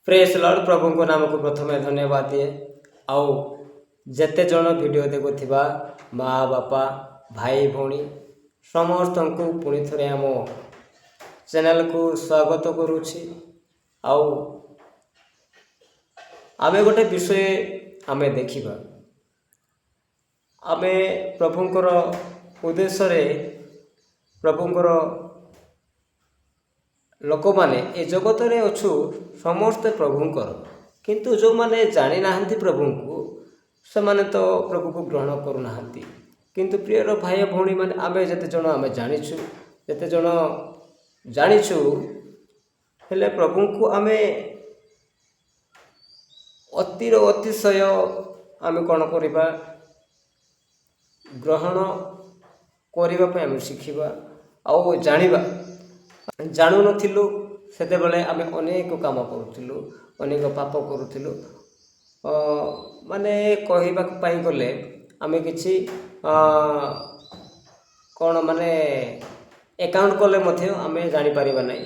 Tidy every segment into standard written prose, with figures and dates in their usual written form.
Praise Lord प्रभु को नाम को प्रथम धन्यवाद दिए। आउ जेते जन वीडियो देखुवा माँ बापा भाई भौणी समस्त को पुणी थे आम चैनल को स्वागत करुछि। आउ आमे गोटे विषय आमे देखिबा आमे प्रभुंकर उद्देश्य रे प्रभुंकर लोक माने ए जगत रे अछु समस्त प्रभुंकर, किंतु जो माने जानी नाहंती प्रभु को से माने तो प्रभु को ग्रहण करू नाहंती। किंतु प्रियर भाई भौणी माने आमे जते जण आमे जानिछु जते जण जानिछु हेले प्रभु को आमे अतिर अतिशय आमे कौन करिबा ग्रहण करिबा पे आमे शिखिबा आउ जानिबा। जानू नथिलु सेते बेले आमे अनेक काम करूथिलु, अनेक पाप करूथिलु। माने कहिबा पाई गले आमे किछि कौन माने अकाउंट कले मध्य आमे जानि परिबा नै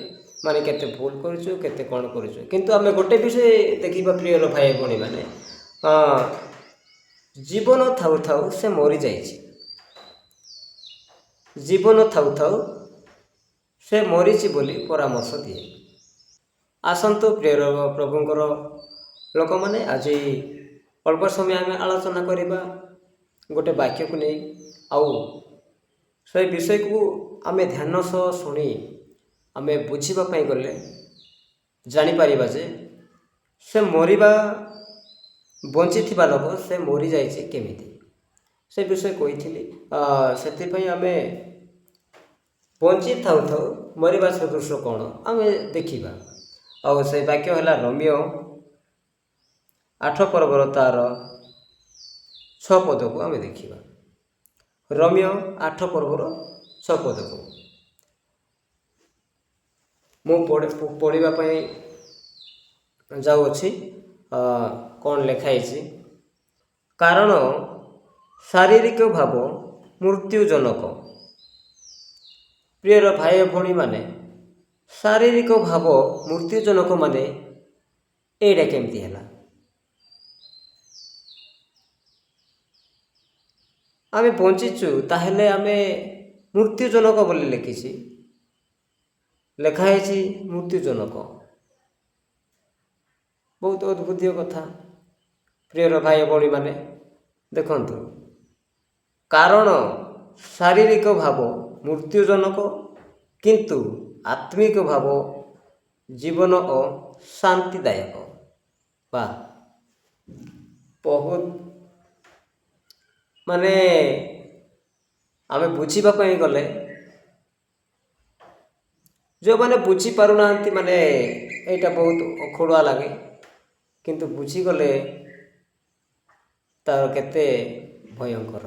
माने केते भूल करिछु केते कौन करिछु। किंतु आमे गोटे विषय देखिबा प्रिय भाई भौणी माने जीवन थाउ थाउ से मरी जाइछि, जीवन थाउ थाउ से मरीची बोली परामर्श दिए। आसंतु प्रिय प्रभुंकर लोक माने आज अल्प समय आम आलोचना करिबा गोटे वाक्य को नहीं आउ से विषय को आमे ध्यान सह शुणी आमे बुझीबा पई गले जानि परिबा जे से मरिबा बंची थिबा लोक से मरी जाइछे केमिति से विषय कहिथिली। सेति पई आमे बंची थाउ थाउ मरिबा सदृश कौन आमे देखिबा। आउ से वाक्य है रोमियो 8 पर्वर तार 6 पद को आमे देखिबा। रोमियो 8 पर्वर 6 पद को मु पढ़िबा पई जाउ अछि। कौन लिखाई छी, कारण शारीरिक भाव मृत्युजनक। प्रियर भाई भौणी माने शारीरिक भाव मृत्युजनक माने एटा केमती हैला। आमे बंचिचु ताहेले आमे मृत्युजनक बोली लिखिछि, लेखाई छी मृत्युजनक। बहुत अद्भुत कथा प्रियर भाई भौणी माने देखंतु, कारण शारीरिक भाव मृत्युजनक किंतु आत्मिक भाव जीवन और शांतिदायक। बा बहुत माने आमे बुझीबा पई गले जो माने बुझी पारु नांती माने एटा बहुत अखोड़ुआ लगे, किंतु बुझी गले तार केते भयंकर।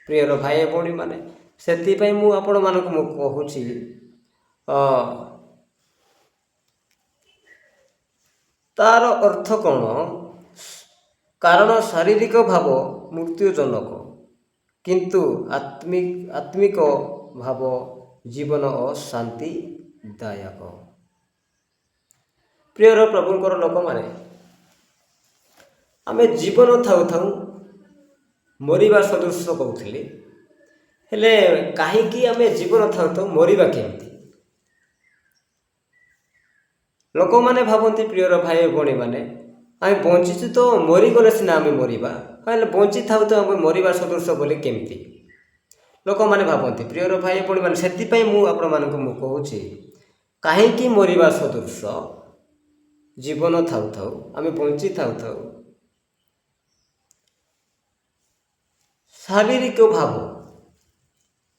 प्रियर भाई भौणी माने सेति पई मु आपण मानक मु कहूची तार अर्थ कौन, कारण शारीरिक भाव मृत्युजनक किंतु आत्मिक भाव जीवन और शांतिदायक। प्रियर प्रभुंकर लोक माने आमे जीवन थाउ थाउ मरिबा सदृश कहूथिले, हेले काहीकि आमे जीवन थाउ थाउ मरिबा केमती लोक माने भावंती। प्रियर भाई भौणी माने आमे बंचिछु तो मरी गले सिना आमे मरिबा, हेले बंची थाउ तो आमे मरिबा सदृश बोली केमती लोक माने भावंती। प्रियर भाई भौणी माने सेति पई मु आपण मानक मु कहूची, काहीकि मरिबा सदृश जीवन थाउ थाउ आमे बंची थाउ थाउ शारीरिक भाव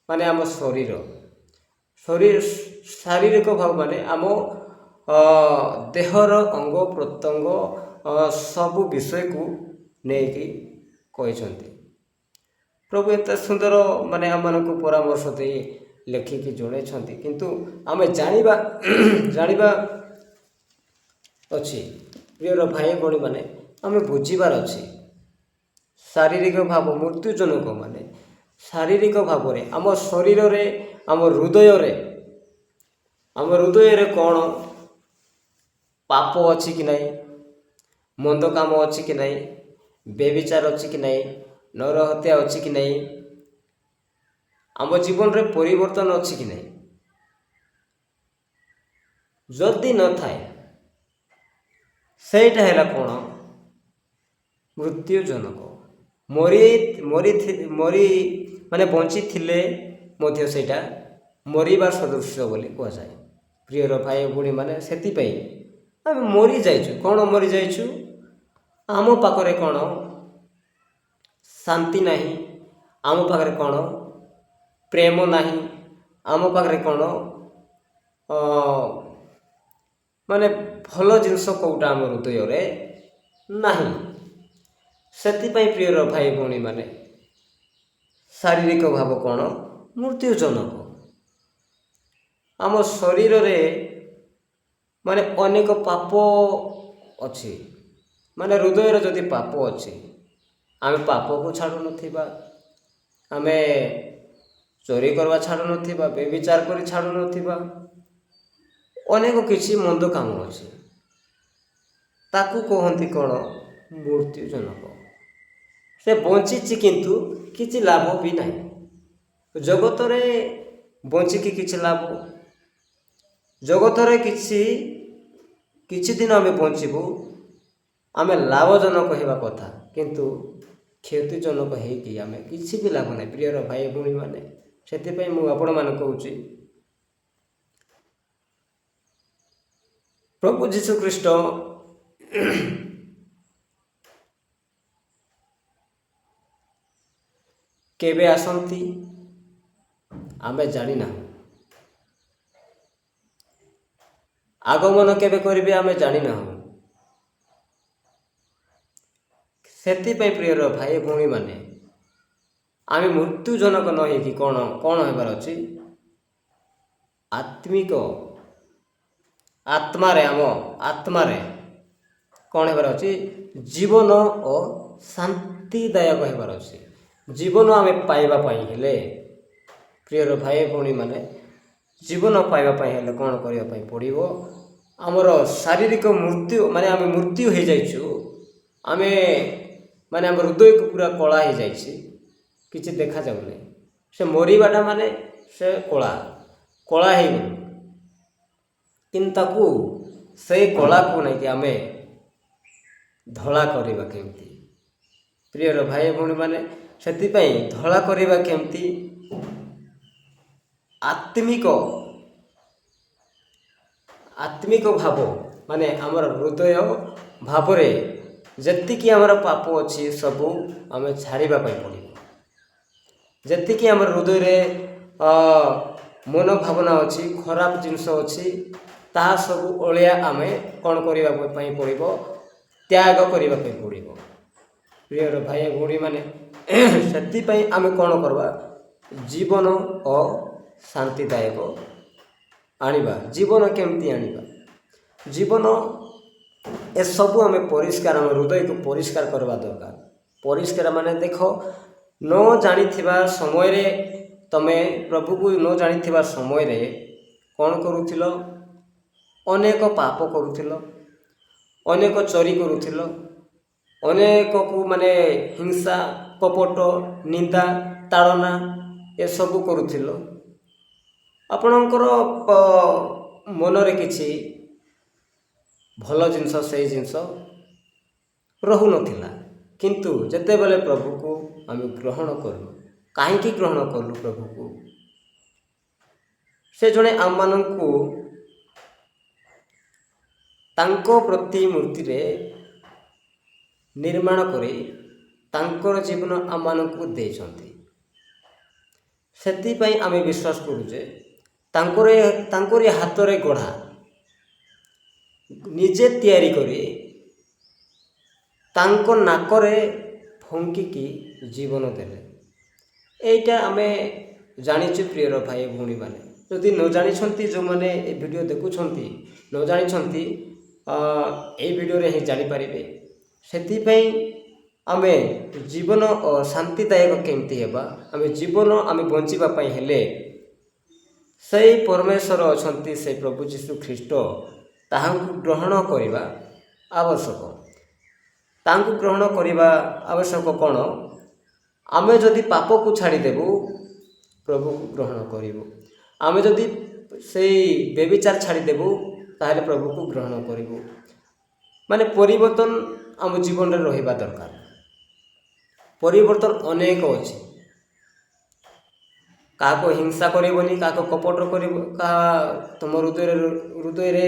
माने आम शरीर शारीरिक भाव माने आम देहर अंग प्रत्यंग सबु विषय को नेकी कहते। प्रभु एत सुंदर माने आम को परामर्श दे लेखिकी जड़े, किंतु आमे जानिबा जानिबा अच्छी। प्रियर भाई भौणी माने आमे बुझीबार अच्छी। शारीरिक भाव मृत्युजनक माने शारीरिक भाव रे आम शरीर रे आम हृदय रे कौन पाप अच्छी कि नहीं, ମନ୍ଦ କାମ ଅଛି କି ନାହିଁ, ବେବିଚାର ଅଛି କି ନାହିଁ, ନରହତ୍ୟା ଅଛି କି ନାହିଁ, ଆମ ଜୀବନରେ ପରିବର୍ତ୍ତନ ଅଛି କି ନାହିଁ। ଯଦି ନଥାଏ ସେଇଟା ହେଲା କ'ଣ? ମୃତ୍ୟୁଜନକ। ମରି ମାନେ ବଞ୍ଚିଥିଲେ ମଧ୍ୟ ସେଇଟା ମରିବା ସଦୃଶ ବୋଲି କୁହାଯାଏ। ପ୍ରିୟର ଭାଇ ଭଉଣୀମାନେ, ସେଥିପାଇଁ ଆମେ ମରିଯାଇଛୁ। କ'ଣ ମରିଯାଇଛୁ? ଆମ ପାଖରେ କ'ଣ ଶାନ୍ତି ନାହିଁ, ଆମ ପାଖରେ କ'ଣ ପ୍ରେମ ନାହିଁ, ଆମ ପାଖରେ କ'ଣ ମାନେ ଭଲ ଜିନିଷ କେଉଁଟା ଆମ ହୃଦୟରେ ନାହିଁ। ସେଥିପାଇଁ ପ୍ରିୟର ଭାଇ ଭଉଣୀମାନେ, ଶାରୀରିକ ଭାବ କ'ଣ? ମୃତ୍ୟୁଜନକ। ଆମ ଶରୀରରେ ମାନେ ଅନେକ ପାପ ଅଛି। ମାନେ ହୃଦୟରେ ଯଦି ପାପ ଅଛି, ଆମେ ପାପକୁ ଛାଡ଼ୁନଥିବା, ଆମେ ଚୋରି କରିବା ଛାଡ଼ୁନଥିବା, ବେବିଚାର କରି ଛାଡ଼ୁନଥିବା, ଅନେକ କିଛି ମନ୍ଦ କାମ ଅଛି। ତାକୁ କହନ୍ତି କ'ଣ? ମୃତ୍ୟୁଜନକ। ସେ ବଞ୍ଚିଛି କିନ୍ତୁ କିଛି ଲାଭ ବି ନାହିଁ। ଜଗତରେ ବଞ୍ଚିକି କିଛି ଲାଭ? ଜଗତରେ କିଛି ଦିନ ଆମେ ବଞ୍ଚିବୁ, ଆମେ ଲାଭଜନକ ହେବା କଥା, କିନ୍ତୁ କ୍ଷତିଜନକ ହେଇକି ଆମେ କିଛି ବି ଲାଭ ନାହିଁ। ପ୍ରିୟର ଭାଇ ଭଉଣୀମାନେ, ସେଥିପାଇଁ ମୁଁ ଆପଣମାନଙ୍କୁ କହୁଛି, ପ୍ରଭୁ ଯୀଶୁଖ୍ରୀଷ୍ଟ କେବେ ଆସନ୍ତି ଆମେ ଜାଣିନାହୁଁ। ଆଗମନ କେବେ କରିବେ ଆମେ ଜାଣିନାହୁଁ। ସେଥିପାଇଁ ପ୍ରିୟର ଭାଇ ଭଉଣୀମାନେ, ଆମେ ମୃତ୍ୟୁଜନକ ନ ହେଇକି କ'ଣ ହେବାର ଅଛି? ଆମ ଆତ୍ମାରେ କ'ଣ ହେବାର ଅଛି? ଜୀବନ ଓ ଶାନ୍ତିଦାୟକ ହେବାର ଅଛି। ଜୀବନ ଆମେ ପାଇବା ପାଇଁ ହେଲେ, ପ୍ରିୟର ଭାଇ ଭଉଣୀମାନେ, ଜୀବନ ପାଇବା ପାଇଁ ହେଲେ କ'ଣ କରିବା ପାଇଁ ପଡ଼ିବ? ଆମର ଶାରୀରିକ ମୃତ୍ୟୁ ମାନେ ଆମେ ମୃତ୍ୟୁ ହେଇଯାଇଛୁ, ଆମ ହୃଦୟକୁ ପୁରା କଳା ହେଇଯାଇଛି, କିଛି ଦେଖାଯାଉନି। ସେ ମରିବାଟା ମାନେ ସେ କଳା ହେଇଗଲୁ। କିନ୍ତୁ ସେଇ କଳାକୁ ନେଇକି ଆମେ ଧଳା କରିବା କେମିତି? ପ୍ରିୟର ଭାଇ ଭଉଣୀମାନେ, ସେଥିପାଇଁ ଧଳା କରିବା କେମିତି? ଆତ୍ମିକ ଭାବ ମାନେ ଆମର ହୃଦୟ ଭାବରେ ଯେତିକି ଆମର ପାପ ଅଛି ସବୁ ଆମେ ଛାଡ଼ିବା ପାଇଁ ପଡ଼ିବ। ଯେତିକି ଆମର ହୃଦୟରେ ମନୋଭାବନା ଅଛି, ଖରାପ ଜିନିଷ ଅଛି, ତାହା ସବୁ ଅଳିଆ ଆମେ କ'ଣ କରିବା ପାଇଁ ପଡ଼ିବ? ତ୍ୟାଗ କରିବା ପାଇଁ ପଡ଼ିବ। ପ୍ରିୟର ଭାଇ ଭଉଣୀମାନେ, ସେଥିପାଇଁ ଆମେ କ'ଣ କରିବା? ଜୀବନ ଓ ଶାନ୍ତିଦାୟକ ଆଣିବା। ଜୀବନ କେମିତି ଆଣିବା? ଜୀବନ ଏସବୁ ଆମେ ପରିଷ୍କାର, ଆମ ହୃଦୟକୁ ପରିଷ୍କାର କରିବା ଦରକାର। ପରିଷ୍କାର ମାନେ ଦେଖ, ନ ଜାଣିଥିବା ସମୟରେ, ତମେ ପ୍ରଭୁକୁ ନ ଜାଣିଥିବା ସମୟରେ କ'ଣ କରୁଥିଲ? ଅନେକ ପାପ କରୁଥିଲ, ଅନେକ ଚୋରି କରୁଥିଲ, ଅନେକକୁ ହିଂସା, କପଟ, ନିନ୍ଦା, ତାଡ଼ନା ଏସବୁ କରୁଥିଲ। ଆପଣଙ୍କର ମନରେ କିଛି ଭଲ ଜିନିଷ, ସେଇ ଜିନିଷ ରହୁନଥିଲା। କିନ୍ତୁ ଯେତେବେଳେ ପ୍ରଭୁକୁ ଆମେ ଗ୍ରହଣ କଲୁ, କାହିଁକି ଗ୍ରହଣ କଲୁ ପ୍ରଭୁକୁ? ସେ ଜଣେ ଆମମାନଙ୍କୁ ତାଙ୍କ ପ୍ରତିମୂର୍ତ୍ତିରେ ନିର୍ମାଣ କରି ତାଙ୍କର ଜୀବନ ଆମମାନଙ୍କୁ ଦେଇଛନ୍ତି। ସେଥିପାଇଁ ଆମେ ବିଶ୍ୱାସ କରୁ ଯେ ତାଙ୍କରି ହାତରେ ଗଢ଼ା, ନିଜେ ତିଆରି କରି ତାଙ୍କ ନାକରେ ଫୁଙ୍କିକି ଜୀବନ ଦେଲେ। ଏଇଟା ଆମେ ଜାଣିଛୁ ପ୍ରିୟର ଭାଇ ଭଉଣୀମାନେ। ଯଦି ନ ଜାଣିଛନ୍ତି, ଯେଉଁମାନେ ଏ ଭିଡ଼ିଓ ଦେଖୁଛନ୍ତି ନ ଜାଣିଛନ୍ତି, ଏଇ ଭିଡ଼ିଓରେ ହିଁ ଜାଣିପାରିବେ। ସେଥିପାଇଁ ଆମେ ଜୀବନ ଓ ଶାନ୍ତିଦାୟକ କେମିତି ହେବା? ଆମେ ବଞ୍ଚିବା ପାଇଁ ହେଲେ ସେଇ ପରମେଶ୍ୱର ଅଛନ୍ତି, ସେଇ ପ୍ରଭୁ ଯୀଶୁ ଖ୍ରୀଷ୍ଟ, ତାହାଙ୍କୁ ଗ୍ରହଣ କରିବା ଆବଶ୍ୟକ। ତାଙ୍କୁ ଗ୍ରହଣ କରିବା ଆବଶ୍ୟକ କ'ଣ? ଆମେ ଯଦି ପାପକୁ ଛାଡ଼ିଦେବୁ ପ୍ରଭୁକୁ ଗ୍ରହଣ କରିବୁ। ଆମେ ଯଦି ସେଇ ବ୍ୟଭିଚାର ଛାଡ଼ିଦେବୁ ତାହେଲେ ପ୍ରଭୁକୁ ଗ୍ରହଣ କରିବୁ। ମାନେ ପରିବର୍ତ୍ତନ ଆମ ଜୀବନରେ ରହିବା ଦରକାର। ପରିବର୍ତ୍ତନ ଅନେକ ଅଛି। କାହାକୁ ହିଂସା କରିବନି, କାହାକୁ କପଟ କରିବ, ତୁମ ହୃଦୟରେ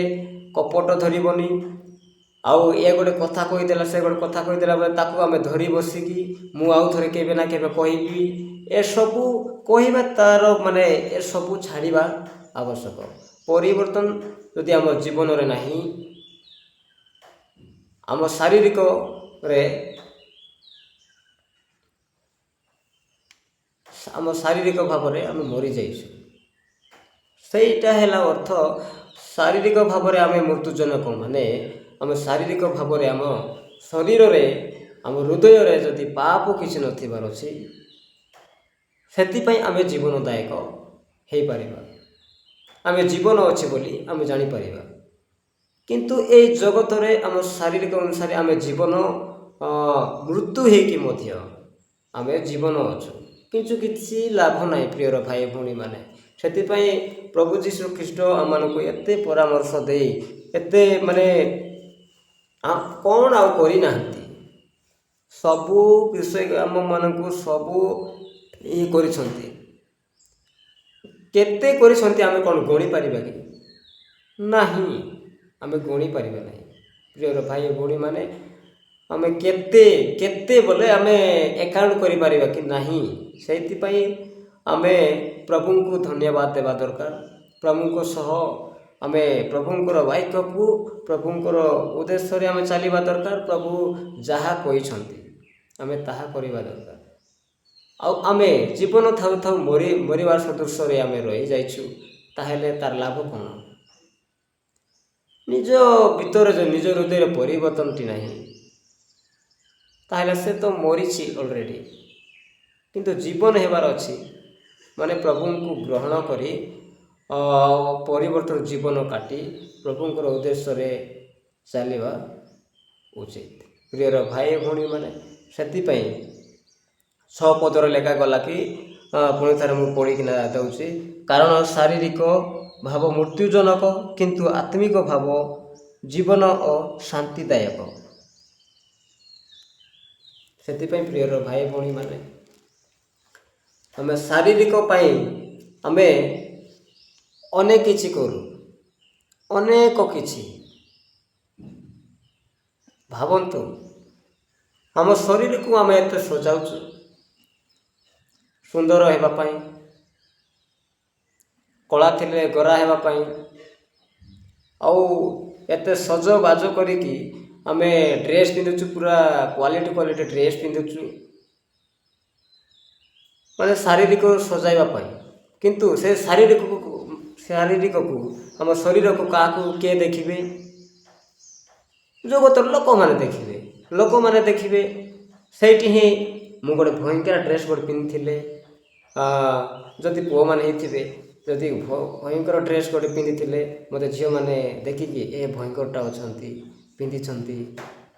କପଟ ଧରିବନି। ଆଉ ଏ ଗୋଟେ କଥା କହିଦେଲା, ସେ ଗୋଟେ କଥା କହିଦେଲା ବେଳେ ତାକୁ ଆମେ ଧରି ବସିକି ମୁଁ ଆଉ ଥରେ କେବେ ନା କେବେ କହିବି, ଏସବୁ କହିବା ତାର ମାନେ ଏସବୁ ଛାଡ଼ିବା ଆବଶ୍ୟକ। ପରିବର୍ତ୍ତନ ଯଦି ଆମ ଜୀବନରେ ନାହିଁ, ଆମ ଶାରୀରିକ ଭାବରେ ଆମେ ମରିଯାଇଛୁ। ସେଇଟା ହେଲା ଅର୍ଥ। ଶାରୀରିକ ଭାବରେ ଆମେ ମୃତ୍ୟୁଜନକ, ମାନେ ଆମେ ଶାରୀରିକ ଭାବରେ ଆମ ଶରୀରରେ, ଆମ ହୃଦୟରେ ଯଦି ପାପ କିଛି ନଥିବାର ଅଛି, ସେଥିପାଇଁ ଆମେ ଜୀବନଦାୟକ ହେଇପାରିବା। ଆମେ ଜୀବନ ଅଛି ବୋଲି ଆମେ ଜାଣିପାରିବା। କିନ୍ତୁ ଏଇ ଜଗତରେ ଆମ ଶାରୀରିକ ଅନୁସାରେ ଆମେ ଜୀବନ ମୃତ୍ୟୁ ହେଇକି ମଧ୍ୟ ଆମେ ଜୀବନ ଅଛୁ, କିନ୍ତୁ କିଛି ଲାଭ ନାହିଁ ପ୍ରିୟର ଭାଇ ଭଉଣୀମାନେ। ସେଥିପାଇଁ ପ୍ରଭୁ ଯୀଶୁ ଖ୍ରୀଷ୍ଟ ଆମମାନଙ୍କୁ ଏତେ ପରାମର୍ଶ ଦେଇ ଏତେ ମାନେ କ'ଣ ଆଉ କରିନାହାନ୍ତି। ସବୁ ବିଷୟ ଆମମାନଙ୍କୁ ସବୁ କରିଛନ୍ତି। କେତେ କରିଛନ୍ତି ଆମେ କ'ଣ ଗଣିପାରିବା କି? ନାହିଁ, ଆମେ ଗଣିପାରିବା ନାହିଁ। ପ୍ରିୟର ଭାଇ ଭଉଣୀମାନେ, ଆମେ କେତେ ବୋଲେ ଆମେ ଏକାଉଣ୍ଟ କରିପାରିବା କି ନାହିଁ। ସେଇଥିପାଇଁ ଆମେ ପ୍ରଭୁଙ୍କୁ ଧନ୍ୟବାଦ ଦେବା ଦରକାର। ପ୍ରଭୁଙ୍କ ସହ ଆମେ ପ୍ରଭୁଙ୍କର ବାକ୍ୟକୁ, ପ୍ରଭୁଙ୍କର ଉଦ୍ଦେଶ୍ୟରେ ଆମେ ଚାଲିବା ଦରକାର। ପ୍ରଭୁ ଯାହା କହିଛନ୍ତି ଆମେ ତାହା କରିବା ଦରକାର। ଆଉ ଆମେ ଜୀବନ ଥାଉ ଥାଉ ମରିବାର ସଦୃଶ୍ୟରେ ଆମେ ରହିଯାଇଛୁ, ତାହେଲେ ତାର ଲାଭ କ'ଣ? ନିଜ ଭିତରେ ଯେଉଁ ନିଜ ହୃଦୟରେ ପରିବର୍ତ୍ତନଟି ନାହିଁ, ତାହେଲେ ସେ ତ ମରିଛି ଅଲରେଡ଼ି। କିନ୍ତୁ ଜୀବନ ହେବାର ଅଛି, ମାନେ ପ୍ରଭୁଙ୍କୁ ଗ୍ରହଣ କରି ପରିବର୍ତ୍ତନ ଜୀବନ କାଟି ପ୍ରଭୁଙ୍କର ଉଦ୍ଦେଶ୍ୟରେ ଚାଲିବା ଉଚିତ। ପ୍ରିୟର ଭାଇ ଭଉଣୀମାନେ, ସେଥିପାଇଁ 6 ପଦରେ ଲେଖା ଗଲା କି, ପୁଣି ଥରେ ମୁଁ ପଢ଼ିକିନା ଦେଉଛି, କାରଣ ଶାରୀରିକ ଭାବ ମୃତ୍ୟୁଜନକ, କିନ୍ତୁ ଆତ୍ମିକ ଭାବ ଜୀବନ ଓ ଶାନ୍ତିଦାୟକ। ସେଥିପାଇଁ ପ୍ରିୟର ଭାଇ ଭଉଣୀମାନେ, ଆମେ ଶାରୀରିକ ପାଇଁ ଆମେ ଅନେକ କିଛି କରୁ, ଅନେକ କିଛି। ଭାବନ୍ତୁ, ଆମ ଶରୀରକୁ ଆମେ ଏତେ ସଜାଉଛୁ ସୁନ୍ଦର ହେବା ପାଇଁ, କଳା ଥିଲେ ଗୋରା ହେବା ପାଇଁ, ଆଉ ଏତେ ସଜବାଜ କରିକି ଆମେ ଡ୍ରେସ୍ ପିନ୍ଧୁଛୁ, ପୁରା କ୍ୱାଲିଟି ଡ୍ରେସ୍ ପିନ୍ଧୁଛୁ, ମାନେ ଶାରୀରିକ ସଜାଇବା ପାଇଁ। କିନ୍ତୁ ସେ ଶାରୀରିକକୁ ଆମ ଶରୀରକୁ କାହାକୁ କିଏ ଦେଖିବେ? ଜଗତର ଲୋକମାନେ ଦେଖିବେ। ସେଇଠି ହିଁ ମୁଁ ଗୋଟେ ଭୟଙ୍କର ଡ୍ରେସ୍ ଗୋଟେ ପିନ୍ଧିଥିଲେ, ଯଦି ପୁଅମାନେ ହେଇଥିବେ, ଯଦି ଭୟଙ୍କର ଡ୍ରେସ୍ ଗୋଟେ ପିନ୍ଧିଥିଲେ, ମୋତେ ଝିଅମାନେ ଦେଖିକି ଏ ଭୟଙ୍କରଟା ପିନ୍ଧିଛନ୍ତି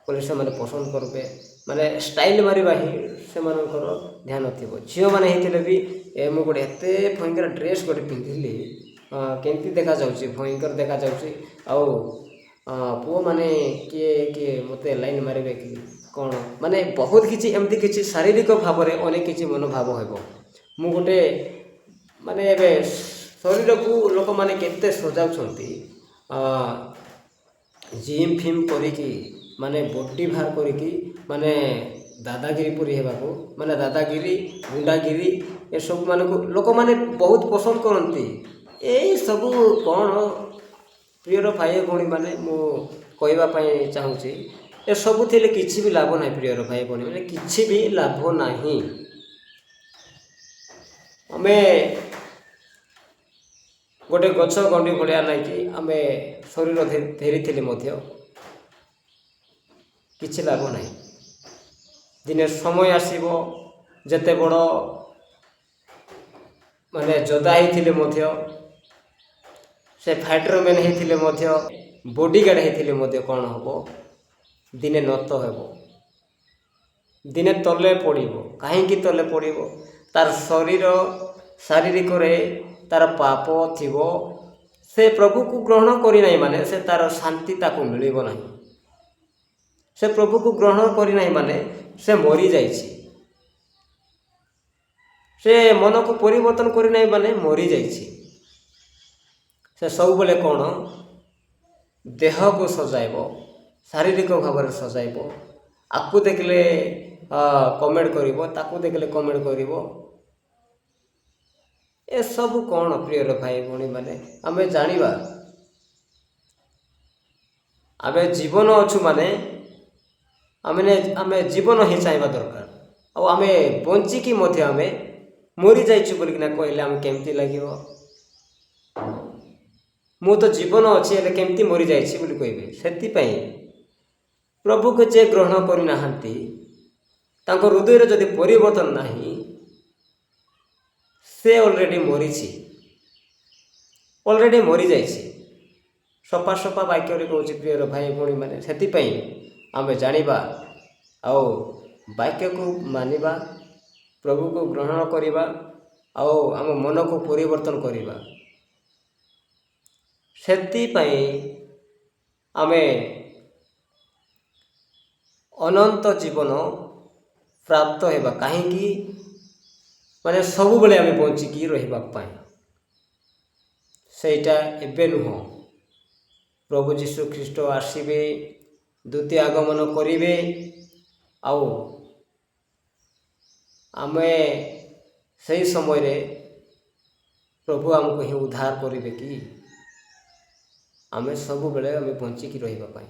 ବୋଲି ସେମାନେ ପସନ୍ଦ କରିବେ। ମାନେ ଷ୍ଟାଇଲ୍ ମାରିବା ହିଁ ସେମାନଙ୍କର ଧ୍ୟାନ ଥିବ। ଝିଅମାନେ ହେଇଥିଲେ ବି ମୁଁ ଗୋଟେ ଏତେ ଭୟଙ୍କର ଡ୍ରେସ୍ ଗୋଟେ ପିନ୍ଧିଲି, କେମିତି ଦେଖାଯାଉଛି, ଭୟଙ୍କର ଦେଖାଯାଉଛି। ଆଉ ପୁଅମାନେ କିଏ ମୋତେ ଲାଇନ୍ ମାରିବେ କି କ'ଣ? ମାନେ ବହୁତ କିଛି ଏମିତି କିଛି ଶାରୀରିକ ଭାବରେ ଅନେକ କିଛି ମନୋଭାବ ହେବ। ମୁଁ ଗୋଟେ ମାନେ ଏବେ ଶରୀରକୁ ଲୋକମାନେ କେତେ ସଜାଉଛନ୍ତି, ଜିମ୍ ଫିମ୍ କରିକି, ମାନେ ବଡି ବାହାର କରିକି, ମାନେ ଦାଦାଗିରି ପରି ହେବାକୁ, ମାନେ ଦାଦାଗିରି, ଗୁଣ୍ଡାଗିରି, ଏସବୁ ମାନଙ୍କୁ ଲୋକମାନେ ବହୁତ ପସନ୍ଦ କରନ୍ତି। ଏଇସବୁ କ'ଣ? ପ୍ରିୟର ଭାଇ ଭଉଣୀମାନେ, ମୁଁ କହିବା ପାଇଁ ଚାହୁଁଛି, ଏସବୁ ଥିଲେ କିଛି ବି ଲାଭ ନାହିଁ। ପ୍ରିୟର ଭାଇ ଭଉଣୀମାନେ, କିଛି ବି ଲାଭ ନାହିଁ। ଆମେ ଗୋଟେ ଗଛ ଗଣ୍ଡି ଭଳିଆ ନାହିଁକି ଆମେ ଶରୀର ଧରିଥିଲେ ମଧ୍ୟ କିଛି ଲାଭ ନାହିଁ। ଦିନେ ସମୟ ଆସିବ, ଯେତେ ବଡ଼ ମାନେ ଯୋଦ୍ଧା ହେଇଥିଲେ ମଧ୍ୟ, ସେ ଫାଇଟର ମ୍ୟାନ୍ ହେଇଥିଲେ ମଧ୍ୟ, ବଡ଼ିଗାର୍ଡ଼ ହେଇଥିଲେ ମଧ୍ୟ କ'ଣ ହେବ? ଦିନେ ନତ ହେବ। ଦିନେ ତଳେ ପଡ଼ିବ। କାହିଁକି ତଳେ ପଡ଼ିବ? ତାର ଶାରୀରିକରେ ତାର ପାପ ଥିବ। ସେ ପ୍ରଭୁକୁ ଗ୍ରହଣ କରିନାହିଁ ମାନେ ସେ ତାର ଶାନ୍ତି ତାକୁ ମିଳିବ ନାହିଁ। ସେ ପ୍ରଭୁକୁ ଗ୍ରହଣ କରିନାହିଁ ମାନେ ସେ ମରିଯାଇଛି। ସେ ମନକୁ ପରିବର୍ତ୍ତନ କରିନାହିଁ ମାନେ ମରିଯାଇଛି। ସେ ସବୁବେଳେ କ'ଣ ଦେହକୁ ସଜାଇବ, ଶାରୀରିକ ଭାବରେ ସଜାଇବ। ଆକୁ ଦେଖିଲେ କମେଣ୍ଟ କରିବ, ତାକୁ ଦେଖିଲେ କମେଣ୍ଟ କରିବ। ଏସବୁ କ'ଣ ପ୍ରିୟର ଭାଇ ଭଉଣୀମାନେ? ଆମେ ଜାଣିବା ଆମେ ଜୀବନ ଅଛୁ ମାନେ ଆମେ ଜୀବନ ହିଁ ଚାହିଁବା ଦରକାର। ଆଉ ଆମେ ବଞ୍ଚିକି ମଧ୍ୟ ଆମେ ମରିଯାଇଛୁ ବୋଲିକିନା କହିଲେ ଆମେ କେମିତି ଲାଗିବ? ମୁଁ ତ ଜୀବନ ଅଛି ହେଲେ କେମିତି ମରିଯାଇଛି ବୋଲି କହିବେ। ସେଥିପାଇଁ ପ୍ରଭୁକୁ ଯିଏ ଗ୍ରହଣ କରିନାହାନ୍ତି, ତାଙ୍କ ହୃଦୟରେ ଯଦି ପରିବର୍ତ୍ତନ ନାହିଁ, ସେ ଅଲରେଡ଼ି ମରିଯାଇଛି। ସଫା ବାକ୍ୟରେ କହୁଛି ପ୍ରିୟର ଭାଇ ଭଉଣୀମାନେ। ସେଥିପାଇଁ ଆମେ ଜାଣିବା ଆଉ ବାକ୍ୟକୁ ମାନିବା, ପ୍ରଭୁକୁ ଗ୍ରହଣ କରିବା ଆଉ ଆମ ମନକୁ ପରିବର୍ତ୍ତନ କରିବା। ସେଥିପାଇଁ ଆମେ ଅନନ୍ତ ଜୀବନ ପ୍ରାପ୍ତ ହେବା। କାହିଁକି? ମାନେ ସବୁବେଳେ ଆମେ ବଞ୍ଚିକି ରହିବା ପାଇଁ। ସେଇଟା ଏବେ ନୁହଁ। ପ୍ରଭୁ ଯୀଶୁ ଖ୍ରୀଷ୍ଟ ଆସିବେ, ଦ୍ୱିତୀୟ ଆଗମନ କରିବେ। ଆଉ ଆମେ ସେହି ସମୟରେ ପ୍ରଭୁ ଆମକୁ ହିଁ ଉଦ୍ଧାର କରିବେ କି? ଆମେ ସବୁବେଳେ ବଞ୍ଚିକି ରହିବା ପାଇଁ।